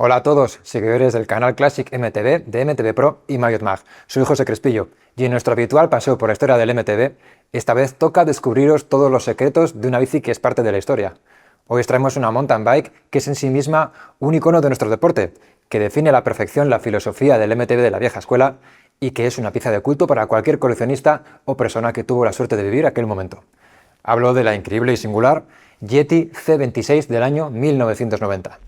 Hola a todos, seguidores del canal Classic MTB de MTB Pro y Maviot Mag. Soy José Crespillo y en nuestro habitual paseo por la historia del MTB, esta vez toca descubriros todos los secretos de una bici que es parte de la historia. Hoy os traemos una mountain bike que es en sí misma un icono de nuestro deporte, que define a la perfección la filosofía del MTB de la vieja escuela y que es una pieza de culto para cualquier coleccionista o persona que tuvo la suerte de vivir aquel momento. Hablo de la increíble y singular Yeti C26 del año 1990.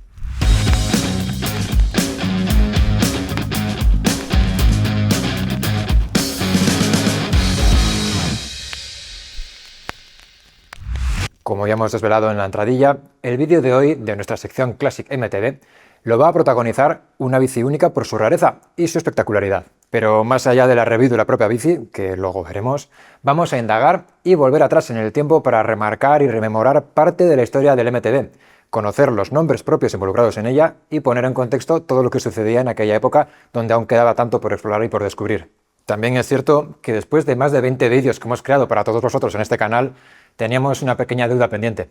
Como ya hemos desvelado en la entradilla, el vídeo de hoy de nuestra sección Classic MTB lo va a protagonizar una bici única por su rareza y su espectacularidad. Pero más allá de la review de la propia bici, que luego veremos, vamos a indagar y volver atrás en el tiempo para remarcar y rememorar parte de la historia del MTB, conocer los nombres propios involucrados en ella y poner en contexto todo lo que sucedía en aquella época donde aún quedaba tanto por explorar y por descubrir. También es cierto que después de más de 20 vídeos que hemos creado para todos vosotros en este canal, teníamos una pequeña deuda pendiente.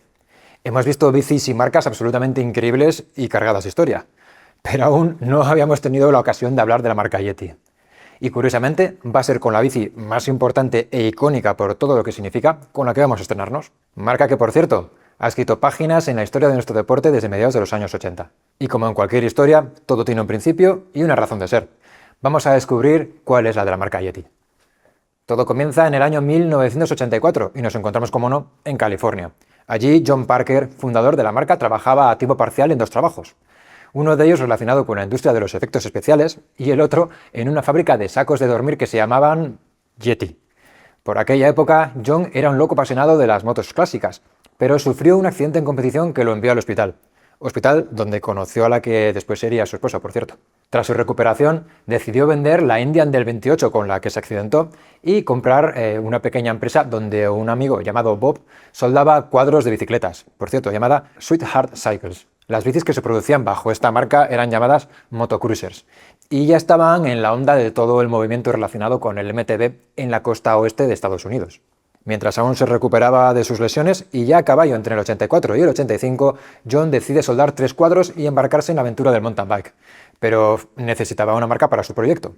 Hemos visto bicis y marcas absolutamente increíbles y cargadas de historia, pero aún no habíamos tenido la ocasión de hablar de la marca Yeti. Y curiosamente va a ser con la bici más importante e icónica por todo lo que significa con la que vamos a estrenarnos. Marca que, por cierto, ha escrito páginas en la historia de nuestro deporte desde mediados de los años 80. Y como en cualquier historia, todo tiene un principio y una razón de ser. Vamos a descubrir cuál es la de la marca Yeti. Todo comienza en el año 1984 y nos encontramos, como no, en California. Allí, John Parker, fundador de la marca, trabajaba a tiempo parcial en dos trabajos. Uno de ellos relacionado con la industria de los efectos especiales y el otro en una fábrica de sacos de dormir que se llamaban Yeti. Por aquella época, John era un loco apasionado de las motos clásicas, pero sufrió un accidente en competición que lo envió al hospital. Hospital donde conoció a la que después sería su esposa, por cierto. Tras su recuperación, decidió vender la Indian del 28 con la que se accidentó y comprar una pequeña empresa donde un amigo llamado Bob soldaba cuadros de bicicletas, por cierto, llamada Sweetheart Cycles. Las bicis que se producían bajo esta marca eran llamadas motocruisers y ya estaban en la onda de todo el movimiento relacionado con el MTB en la costa oeste de Estados Unidos. Mientras aún se recuperaba de sus lesiones y ya a caballo entre el 84 y el 85, John decide soldar 3 cuadros y embarcarse en la aventura del mountain bike. Pero necesitaba una marca para su proyecto.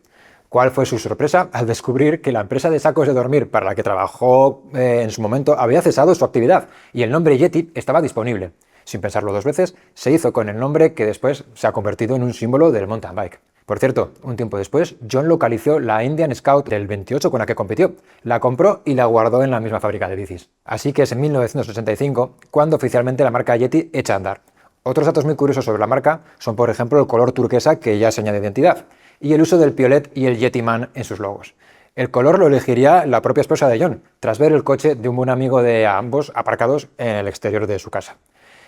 ¿Cuál fue su sorpresa al descubrir que la empresa de sacos de dormir para la que trabajó en su momento había cesado su actividad y el nombre Yeti estaba disponible? Sin pensarlo dos veces, se hizo con el nombre que después se ha convertido en un símbolo del mountain bike. Por cierto, un tiempo después, John localizó la Indian Scout del 28 con la que compitió, la compró y la guardó en la misma fábrica de bicis. Así que es en 1985 cuando oficialmente la marca Yeti echa a andar. Otros datos muy curiosos sobre la marca son, por ejemplo, el color turquesa que ya se añade identidad y el uso del piolet y el Yeti Man en sus logos. El color lo elegiría la propia esposa de John, tras ver el coche de un buen amigo de ambos aparcados en el exterior de su casa.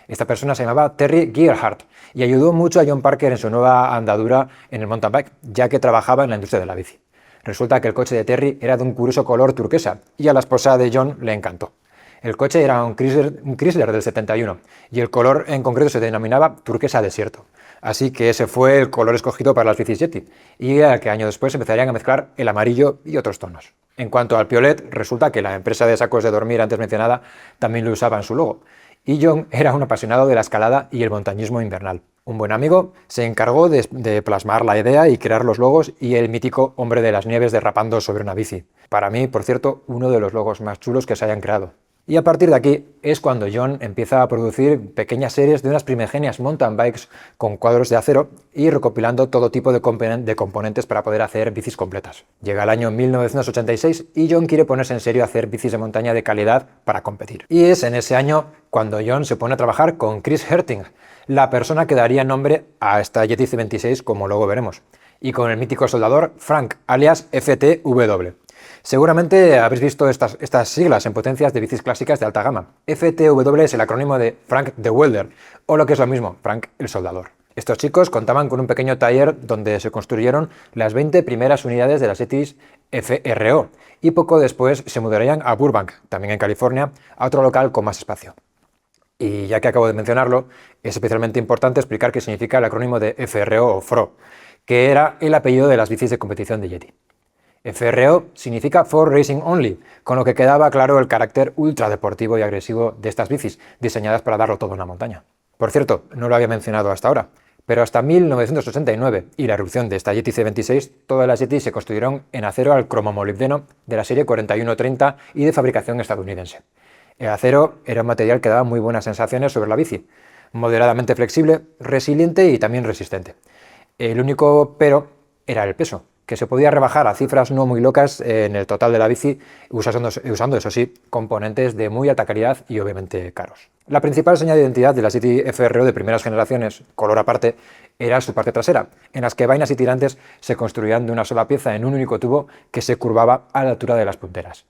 Esta persona se llamaba Terry Gearhart y ayudó mucho a John Parker en su nueva andadura en el mountain bike, ya que trabajaba en la industria de la bici. Resulta que el coche de Terry era de un curioso color turquesa y a la esposa de John le encantó. El coche era un Chrysler del 71 y el color en concreto se denominaba turquesa desierto. Así que ese fue el color escogido para las bicis Yeti y al que años después empezarían a mezclar el amarillo y otros tonos. En cuanto al piolet, resulta que la empresa de sacos de dormir antes mencionada también lo usaba en su logo. Y John era un apasionado de la escalada y el montañismo invernal. Un buen amigo se encargó de plasmar la idea y crear los logos y el mítico hombre de las nieves derrapando sobre una bici. Para mí, por cierto, uno de los logos más chulos que se hayan creado. Y a partir de aquí es cuando John empieza a producir pequeñas series de unas primigenias mountain bikes con cuadros de acero y recopilando todo tipo de componentes para poder hacer bicis completas. Llega el año 1986 y John quiere ponerse en serio a hacer bicis de montaña de calidad para competir. Y es en ese año cuando John se pone a trabajar con Chris Herting, la persona que daría nombre a esta Yeti C26 como luego veremos, y con el mítico soldador Frank, alias FTW. Seguramente habréis visto estas siglas en potencias de bicis clásicas de alta gama. FTW es el acrónimo de Frank the Welder, o lo que es lo mismo, Frank el Soldador. Estos chicos contaban con un pequeño taller donde se construyeron las 20 primeras unidades de las Yetis FRO, y poco después se mudarían a Burbank, también en California, a otro local con más espacio. Y ya que acabo de mencionarlo, es especialmente importante explicar qué significa el acrónimo de FRO o FRO, que era el apellido de las bicis de competición de Yeti. FRO significa For Racing Only, con lo que quedaba claro el carácter ultra deportivo y agresivo de estas bicis, diseñadas para darlo todo en la montaña. Por cierto, no lo había mencionado hasta ahora, Pero hasta 1989 y la erupción de esta Yeti C26, todas las Yeti se construyeron en acero al cromomolibdeno de la serie 4130 y de fabricación estadounidense. El acero era un material que daba muy buenas sensaciones sobre la bici, moderadamente flexible, resiliente y también resistente. El único pero era el peso, que se podía rebajar a cifras no muy locas en el total de la bici, usando eso sí, componentes de muy alta calidad y obviamente caros. La principal señal de identidad de las Yeti FRO de primeras generaciones, color aparte, era su parte trasera, en las que vainas y tirantes se construían de una sola pieza en un único tubo que se curvaba a la altura de las punteras.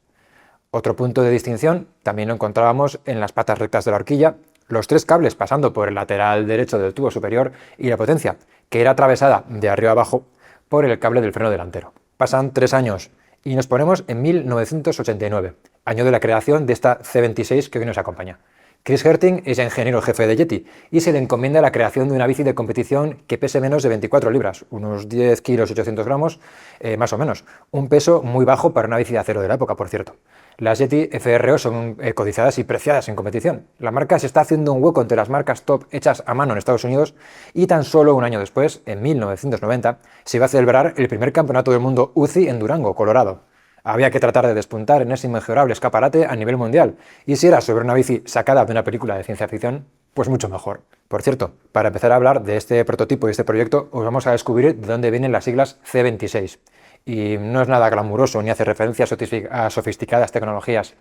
Otro punto de distinción también lo encontrábamos en las patas rectas de la horquilla, los tres cables pasando por el lateral derecho del tubo superior y la potencia, que era atravesada de arriba abajo por el cable del freno delantero. Pasan 3 años y nos ponemos en 1989, año de la creación de esta C26 que hoy nos acompaña. Chris Herting es ingeniero jefe de Yeti y se le encomienda la creación de una bici de competición que pese menos de 24 libras, unos 10 kilos 800 gramos, más o menos. Un peso muy bajo para una bici de acero de la época, por cierto. Las Yeti FRO son codiciadas y preciadas en competición. La marca se está haciendo un hueco entre las marcas top hechas a mano en Estados Unidos y tan solo un año después, en 1990, se iba a celebrar el primer campeonato del mundo UCI en Durango, Colorado. Había que tratar de despuntar en ese inmejorable escaparate a nivel mundial, y si era sobre una bici sacada de una película de ciencia ficción, pues mucho mejor. Por cierto, para empezar a hablar de este prototipo y este proyecto, os vamos a descubrir de dónde vienen las siglas C26. Y no es nada glamuroso ni hace referencia a sofisticadas tecnologías.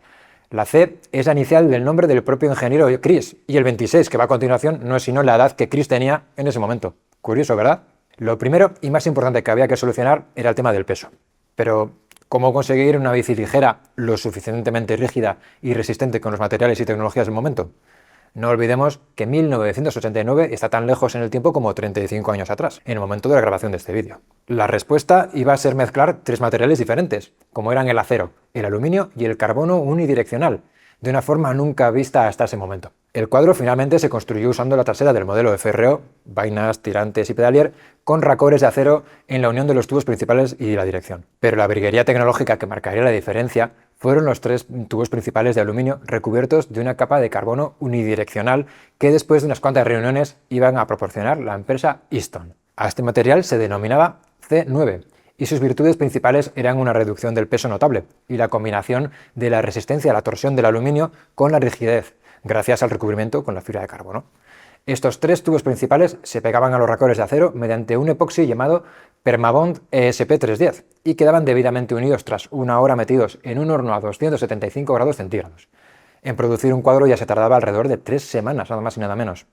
La C es la inicial del nombre del propio ingeniero Chris, y el 26 que va a continuación no es sino la edad que Chris tenía en ese momento. Curioso, ¿verdad? Lo primero y más importante que había que solucionar era el tema del peso. Pero ¿cómo conseguir una bici ligera, lo suficientemente rígida y resistente con los materiales y tecnologías del momento? No olvidemos que 1989 está tan lejos en el tiempo como 35 años atrás, en el momento de la grabación de este vídeo. La respuesta iba a ser mezclar 3 materiales diferentes, como eran el acero, el aluminio y el carbono unidireccional, de una forma nunca vista hasta ese momento. El cuadro finalmente se construyó usando la trasera del modelo FRO, vainas, tirantes y pedalier, con racores de acero en la unión de los tubos principales y la dirección. Pero la briguería tecnológica que marcaría la diferencia fueron los 3 tubos principales de aluminio recubiertos de una capa de carbono unidireccional que después de unas cuantas reuniones iban a proporcionar la empresa Easton. A este material se denominaba C9 y sus virtudes principales eran una reducción del peso notable y la combinación de la resistencia a la torsión del aluminio con la rigidez, gracias al recubrimiento con la fibra de carbono. Estos 3 tubos principales se pegaban a los racores de acero mediante un epoxi llamado Permabond ESP310 y quedaban debidamente unidos tras 1 hora metidos en un horno a 275 grados centígrados. En producir un cuadro ya se tardaba alrededor de 3 semanas, nada más y nada menos.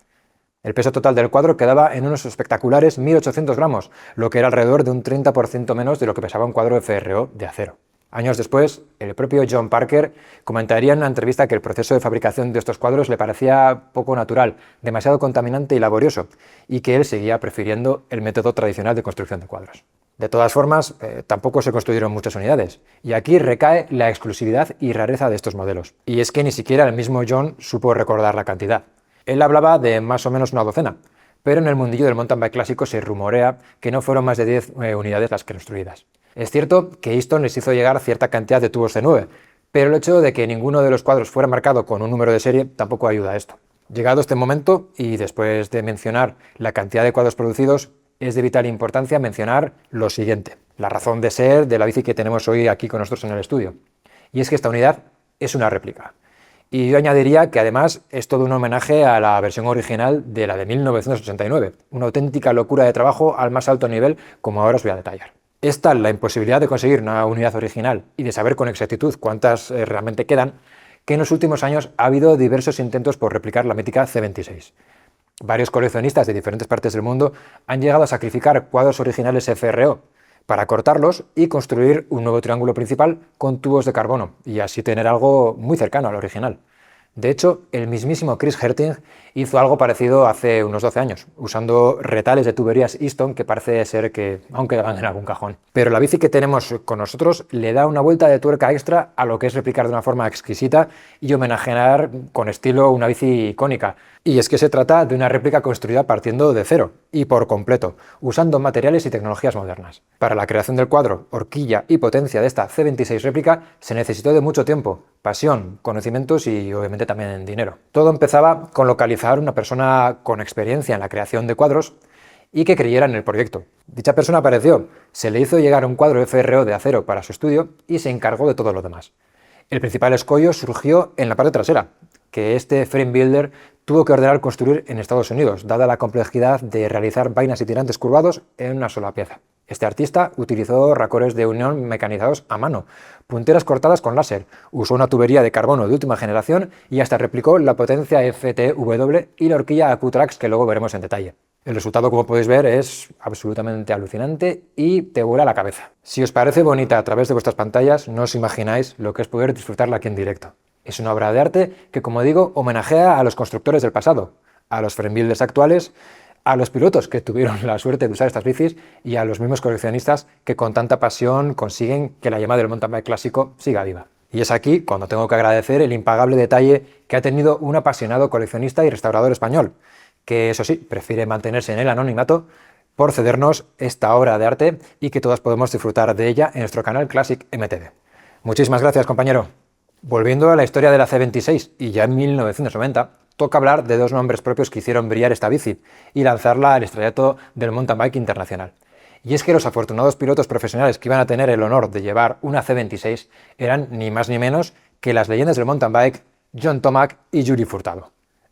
El peso total del cuadro quedaba en unos espectaculares 1800 gramos, lo que era alrededor de un 30% menos de lo que pesaba un cuadro FRO de acero. Años después, el propio John Parker comentaría en una entrevista que el proceso de fabricación de estos cuadros le parecía poco natural, demasiado contaminante y laborioso, y que él seguía prefiriendo el método tradicional de construcción de cuadros. De todas formas, tampoco se construyeron muchas unidades, y aquí recae la exclusividad y rareza de estos modelos. Y es que ni siquiera el mismo John supo recordar la cantidad. Él hablaba de más o menos una docena, pero en el mundillo del mountain bike clásico se rumorea que no fueron más de 10 unidades las construidas. Es cierto que Easton les hizo llegar cierta cantidad de tubos C9, pero el hecho de que ninguno de los cuadros fuera marcado con un número de serie tampoco ayuda a esto. Llegado este momento, y después de mencionar la cantidad de cuadros producidos, es de vital importancia mencionar lo siguiente, la razón de ser de la bici que tenemos hoy aquí con nosotros en el estudio. Y es que esta unidad es una réplica. Y yo añadiría que además es todo un homenaje a la versión original de la de 1989, una auténtica locura de trabajo al más alto nivel, como ahora os voy a detallar. Es tal la imposibilidad de conseguir una unidad original y de saber con exactitud cuántas realmente quedan, que en los últimos años ha habido diversos intentos por replicar la mítica C26. Varios coleccionistas de diferentes partes del mundo han llegado a sacrificar cuadros originales FRO para cortarlos y construir un nuevo triángulo principal con tubos de carbono y así tener algo muy cercano al original. De hecho, el mismísimo Chris Herting hizo algo parecido hace unos 12 años, usando retales de tuberías Easton que parece ser que aún quedaban en algún cajón. Pero la bici que tenemos con nosotros le da una vuelta de tuerca extra a lo que es replicar de una forma exquisita y homenajear con estilo una bici icónica. Y es que se trata de una réplica construida partiendo de cero y por completo, usando materiales y tecnologías modernas. Para la creación del cuadro, horquilla y potencia de esta C26 réplica se necesitó de mucho tiempo, pasión, conocimientos y obviamente también dinero. Todo empezaba con localizar una persona con experiencia en la creación de cuadros y que creyera en el proyecto. Dicha persona apareció, se le hizo llegar un cuadro FRO de acero para su estudio y se encargó de todo lo demás. El principal escollo surgió en la parte trasera, que este frame builder tuvo que ordenar construir en Estados Unidos, dada la complejidad de realizar vainas y tirantes curvados en una sola pieza. Este artista utilizó racores de unión mecanizados a mano, punteras cortadas con láser, usó una tubería de carbono de última generación y hasta replicó la potencia FTW y la horquilla AQ-Trax que luego veremos en detalle. El resultado, como podéis ver, es absolutamente alucinante y te vuela la cabeza. Si os parece bonita a través de vuestras pantallas, no os imagináis lo que es poder disfrutarla aquí en directo. Es una obra de arte que, como digo, homenajea a los constructores del pasado, a los frame builders actuales, a los pilotos que tuvieron la suerte de usar estas bicis y a los mismos coleccionistas que con tanta pasión consiguen que la llama del mountain bike clásico siga viva. Y es aquí cuando tengo que agradecer el impagable detalle que ha tenido un apasionado coleccionista y restaurador español, que eso sí, prefiere mantenerse en el anonimato por cedernos esta obra de arte y que todos podemos disfrutar de ella en nuestro canal Classic MTB. Muchísimas gracias, compañero. Volviendo a la historia de la C26, y ya en 1990, toca hablar de dos nombres propios que hicieron brillar esta bici y lanzarla al estrellato del mountain bike internacional. Y es que los afortunados pilotos profesionales que iban a tener el honor de llevar una C26 eran ni más ni menos que las leyendas del mountain bike John Tomac y Juri Furtado.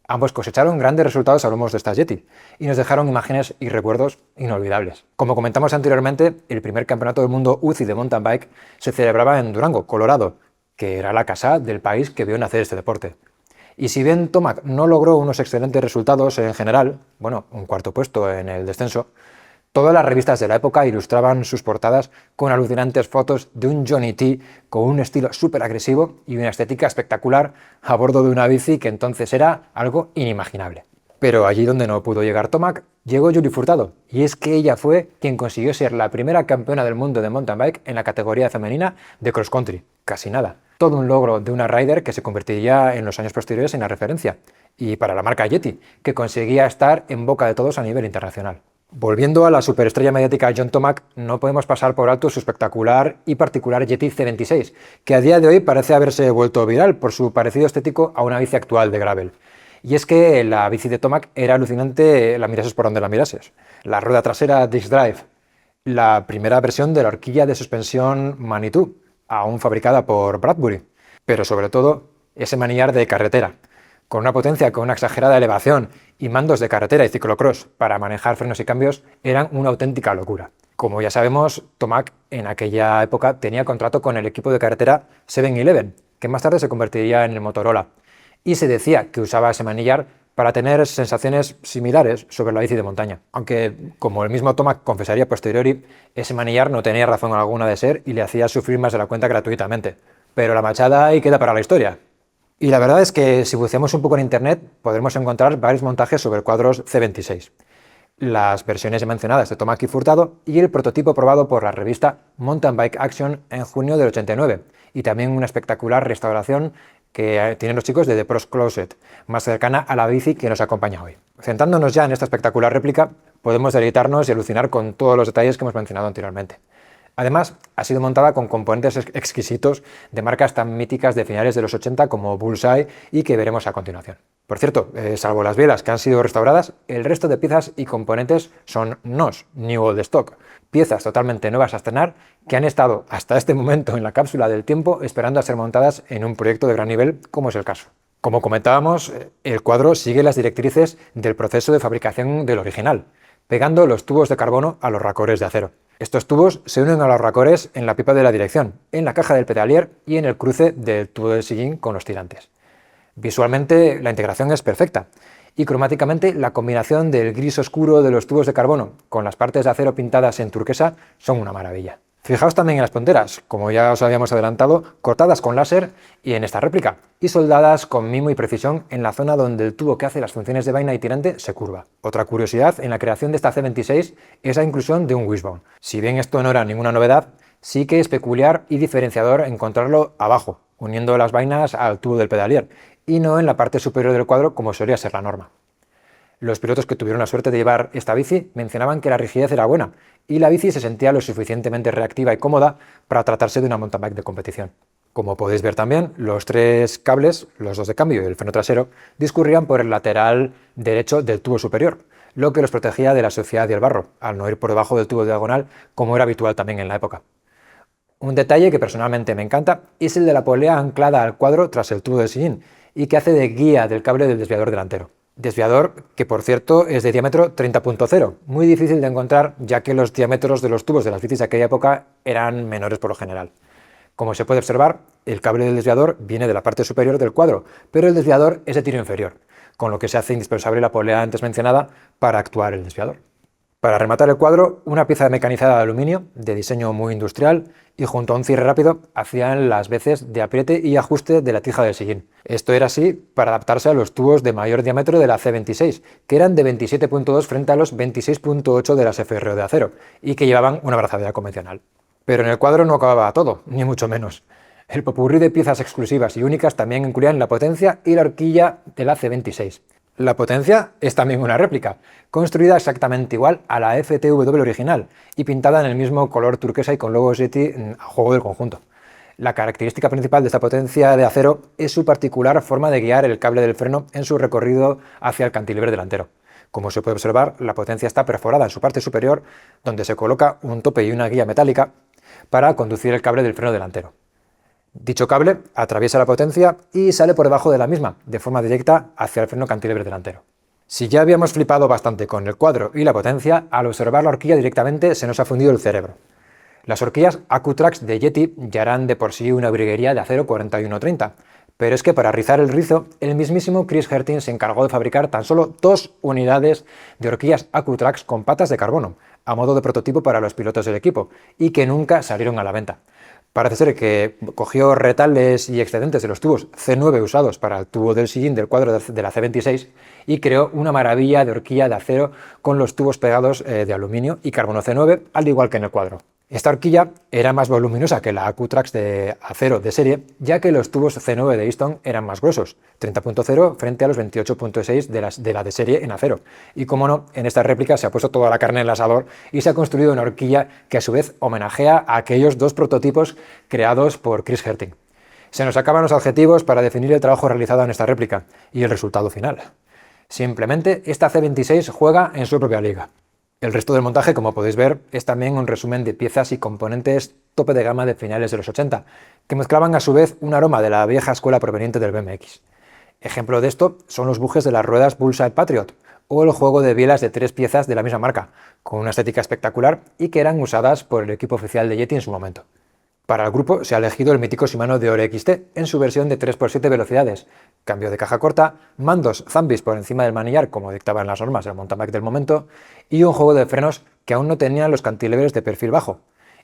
Ambos cosecharon grandes resultados a lomos de esta Yeti y nos dejaron imágenes y recuerdos inolvidables. Como comentamos anteriormente, el primer campeonato del mundo UCI de mountain bike se celebraba en Durango, Colorado, que era la casa del país que vio nacer este deporte. Y si bien Tomac no logró unos excelentes resultados en general, bueno, un cuarto puesto en el descenso, todas las revistas de la época ilustraban sus portadas con alucinantes fotos de un Johnny T con un estilo súper agresivo y una estética espectacular a bordo de una bici que entonces era algo inimaginable. Pero allí donde no pudo llegar Tomac, llegó Juri Furtado, y es que ella fue quien consiguió ser la primera campeona del mundo de mountain bike en la categoría femenina de cross country. Casi nada. Todo un logro de una rider que se convertiría en los años posteriores en la referencia, y para la marca Yeti, que conseguía estar en boca de todos a nivel internacional. Volviendo a la superestrella mediática John Tomac, no podemos pasar por alto su espectacular y particular Yeti C26, que a día de hoy parece haberse vuelto viral por su parecido estético a una bici actual de gravel. Y es que la bici de Tomac era alucinante, la mirases por donde la mirases. La rueda trasera Disc Drive, la primera versión de la horquilla de suspensión Manitou, aún fabricada por Bradbury, pero sobre todo ese manillar de carretera, con una potencia con una exagerada elevación y mandos de carretera y ciclocross para manejar frenos y cambios, eran una auténtica locura. Como ya sabemos, Tomac en aquella época tenía contrato con el equipo de carretera 7-Eleven, que más tarde se convertiría en el Motorola, y se decía que usaba ese manillar para tener sensaciones similares sobre la bici de montaña, aunque, como el mismo Tomac confesaría a posteriori, ese manillar no tenía razón alguna de ser y le hacía sufrir más de la cuenta gratuitamente. Pero la machada ahí queda para la historia. Y la verdad es que si buceamos un poco en internet podremos encontrar varios montajes sobre cuadros C26. Las versiones mencionadas de Tomac y Furtado y el prototipo probado por la revista Mountain Bike Action en junio del 89, y también una espectacular restauración que tienen los chicos de The Pros Closet, más cercana a la bici que nos acompaña hoy. Centrándonos ya en esta espectacular réplica, podemos deleitarnos y alucinar con todos los detalles que hemos mencionado anteriormente. Además, ha sido montada con componentes exquisitos de marcas tan míticas de finales de los 80 como Bullseye y que veremos a continuación. Por cierto, salvo las bielas que han sido restauradas, el resto de piezas y componentes son NOS, New Old Stock, piezas totalmente nuevas a estrenar que han estado hasta este momento en la cápsula del tiempo esperando a ser montadas en un proyecto de gran nivel como es el caso. Como comentábamos, el cuadro sigue las directrices del proceso de fabricación del original, pegando los tubos de carbono a los racores de acero. Estos tubos se unen a los racores en la pipa de la dirección, en la caja del pedalier y en el cruce del tubo del sillín con los tirantes. Visualmente la integración es perfecta y cromáticamente la combinación del gris oscuro de los tubos de carbono con las partes de acero pintadas en turquesa son una maravilla. Fijaos también en las punteras, como ya os habíamos adelantado, cortadas con láser y en esta réplica, y soldadas con mimo y precisión en la zona donde el tubo que hace las funciones de vaina y tirante se curva. Otra curiosidad en la creación de esta C26 es la inclusión de un wishbone. Si bien esto no era ninguna novedad, sí que es peculiar y diferenciador encontrarlo abajo, uniendo las vainas al tubo del pedalier, y no en la parte superior del cuadro como solía ser la norma. Los pilotos que tuvieron la suerte de llevar esta bici mencionaban que la rigidez era buena y la bici se sentía lo suficientemente reactiva y cómoda para tratarse de una mountain bike de competición. Como podéis ver también, los tres cables, los dos de cambio y el freno trasero, discurrían por el lateral derecho del tubo superior, lo que los protegía de la suciedad y el barro, al no ir por debajo del tubo diagonal, como era habitual también en la época. Un detalle que personalmente me encanta es el de la polea anclada al cuadro tras el tubo del sillín y que hace de guía del cable del desviador delantero. Desviador que, por cierto, es de diámetro 30.0, muy difícil de encontrar ya que los diámetros de los tubos de las bicis de aquella época eran menores por lo general. Como se puede observar, el cable del desviador viene de la parte superior del cuadro, pero el desviador es de tiro inferior, con lo que se hace indispensable la polea antes mencionada para actuar el desviador. Para rematar el cuadro, una pieza mecanizada de aluminio, de diseño muy industrial, y junto a un cierre rápido hacían las veces de apriete y ajuste de la tija del sillín. Esto era así para adaptarse a los tubos de mayor diámetro de la C26, que eran de 27.2 frente a los 26.8 de las FRO de acero, y que llevaban una abrazadera convencional. Pero en el cuadro no acababa todo, ni mucho menos. El popurrí de piezas exclusivas y únicas también incluían la potencia y la horquilla de la C26. La potencia es también una réplica, construida exactamente igual a la FTW original y pintada en el mismo color turquesa y con logos Yeti a juego del conjunto. La característica principal de esta potencia de acero es su particular forma de guiar el cable del freno en su recorrido hacia el cantilever delantero. Como se puede observar, la potencia está perforada en su parte superior, donde se coloca un tope y una guía metálica para conducir el cable del freno delantero. Dicho cable atraviesa la potencia y sale por debajo de la misma, de forma directa hacia el freno cantilever delantero. Si ya habíamos flipado bastante con el cuadro y la potencia, al observar la horquilla directamente se nos ha fundido el cerebro. Las horquillas AccuTrax de Yeti ya eran de por sí una briguería de acero 4130, pero es que para rizar el rizo, el mismísimo Chris Herting se encargó de fabricar tan solo 2 unidades de horquillas AccuTrax con patas de carbono, a modo de prototipo para los pilotos del equipo, y que nunca salieron a la venta. Parece ser que cogió retales y excedentes de los tubos C9 usados para el tubo del sillín del cuadro de la C26 y creó una maravilla de horquilla de acero con los tubos pegados de aluminio y carbono C9, al igual que en el cuadro. Esta horquilla era más voluminosa que la AccuTrax de acero de serie, ya que los tubos C9 de Easton eran más gruesos, 30.0 frente a los 28.6 de la de serie en acero. Y como no, en esta réplica se ha puesto toda la carne en el asador y se ha construido una horquilla que a su vez homenajea a aquellos 2 prototipos creados por Chris Herting. Se nos acaban los adjetivos para definir el trabajo realizado en esta réplica y el resultado final. Simplemente esta C26 juega en su propia liga. El resto del montaje, como podéis ver, es también un resumen de piezas y componentes tope de gama de finales de los 80, que mezclaban a su vez un aroma de la vieja escuela proveniente del BMX. Ejemplo de esto son los bujes de las ruedas Bullseye Patriot, o el juego de bielas de 3 piezas de la misma marca, con una estética espectacular y que eran usadas por el equipo oficial de Yeti en su momento. Para el grupo se ha elegido el mítico Shimano Deore XT en su versión de 3x7 velocidades, cambio de caja corta, mandos Zambis por encima del manillar como dictaban las normas del mountain bike del momento y un juego de frenos que aún no tenían los cantilevers de perfil bajo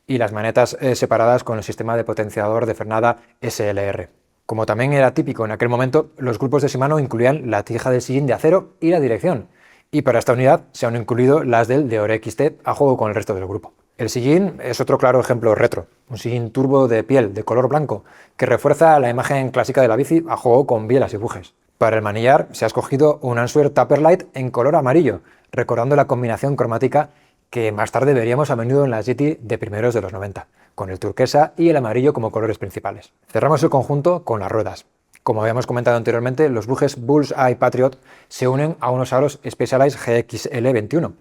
y las manetas separadas con el sistema de potenciador de frenada SLR. Como también era típico en aquel momento, los grupos de Shimano incluían la tija del sillín de acero y la dirección, y para esta unidad se han incluido las del Deore XT a juego con el resto del grupo. El sillín es otro claro ejemplo retro, un sillín turbo de piel de color blanco que refuerza la imagen clásica de la bici a juego con bielas y bujes. Para el manillar se ha escogido un Answer Tupper Light en color amarillo, recordando la combinación cromática que más tarde veríamos a menudo en las Yeti de primeros de los 90, con el turquesa y el amarillo como colores principales. Cerramos el conjunto con las ruedas. Como habíamos comentado anteriormente, los bujes Bullseye Patriot se unen a unos aros Specialized GXL21,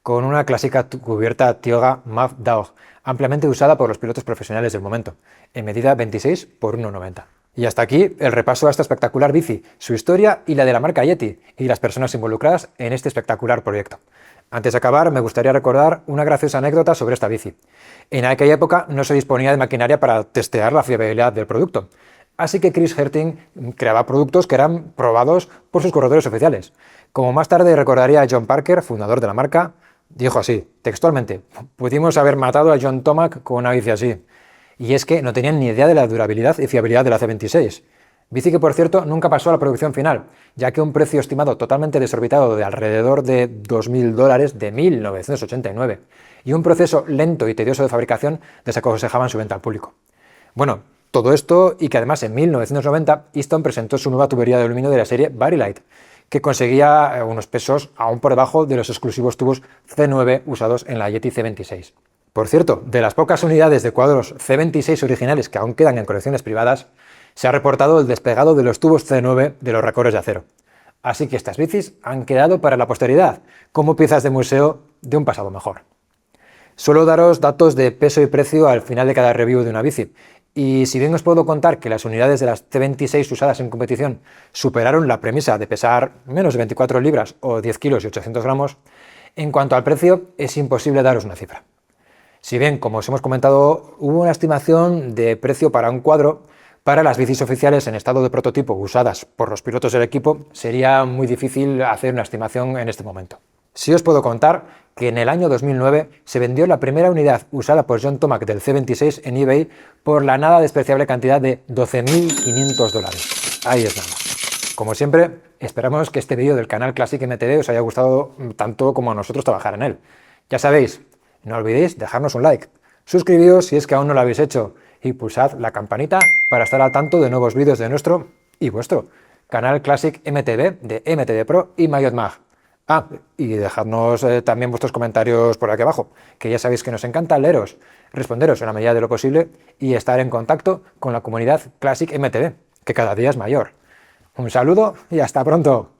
con una clásica cubierta Tioga Maf Dog, ampliamente usada por los pilotos profesionales del momento, en medida 26 por 1,90. Y hasta aquí el repaso a esta espectacular bici, su historia y la de la marca Yeti, y las personas involucradas en este espectacular proyecto. Antes de acabar, me gustaría recordar una graciosa anécdota sobre esta bici. En aquella época no se disponía de maquinaria para testear la fiabilidad del producto, así que Chris Herting creaba productos que eran probados por sus corredores oficiales. Como más tarde recordaría John Parker, fundador de la marca, dijo así, textualmente: pudimos haber matado a John Tomac con una bici así. Y es que no tenían ni idea de la durabilidad y fiabilidad de la C26. Bici que, por cierto, nunca pasó a la producción final, ya que un precio estimado totalmente desorbitado de alrededor de $2.000 de 1989 y un proceso lento y tedioso de fabricación desaconsejaban su venta al público. Bueno, todo esto y que además en 1990 Easton presentó su nueva tubería de aluminio de la serie Varilite, que conseguía unos pesos aún por debajo de los exclusivos tubos C9 usados en la Yeti C26. Por cierto, de las pocas unidades de cuadros C26 originales que aún quedan en colecciones privadas, se ha reportado el despegado de los tubos C9 de los racores de acero. Así que estas bicis han quedado para la posteridad, como piezas de museo de un pasado mejor. Suelo daros datos de peso y precio al final de cada review de una bici, y si bien os puedo contar que las unidades de las C26 usadas en competición superaron la premisa de pesar menos de 24 libras o 10 kilos y 800 gramos, en cuanto al precio es imposible daros una cifra. Si bien, como os hemos comentado, hubo una estimación de precio para un cuadro, para las bicis oficiales en estado de prototipo usadas por los pilotos del equipo, sería muy difícil hacer una estimación en este momento. Sí os puedo contar que en el año 2009 se vendió la primera unidad usada por John Tomac del C26 en eBay por la nada despreciable cantidad de $12.500. Ahí es nada. Como siempre, esperamos que este vídeo del canal Classic MTD os haya gustado tanto como a nosotros trabajar en él. Ya sabéis, no olvidéis dejarnos un like, suscribíos si es que aún no lo habéis hecho y pulsad la campanita para estar al tanto de nuevos vídeos de nuestro y vuestro canal Classic MTB de MTD Pro y Mayotte Mag. Y dejadnos también vuestros comentarios por aquí abajo, que ya sabéis que nos encanta leeros, responderos en la medida de lo posible y estar en contacto con la comunidad Classic MTB, que cada día es mayor. Un saludo y hasta pronto.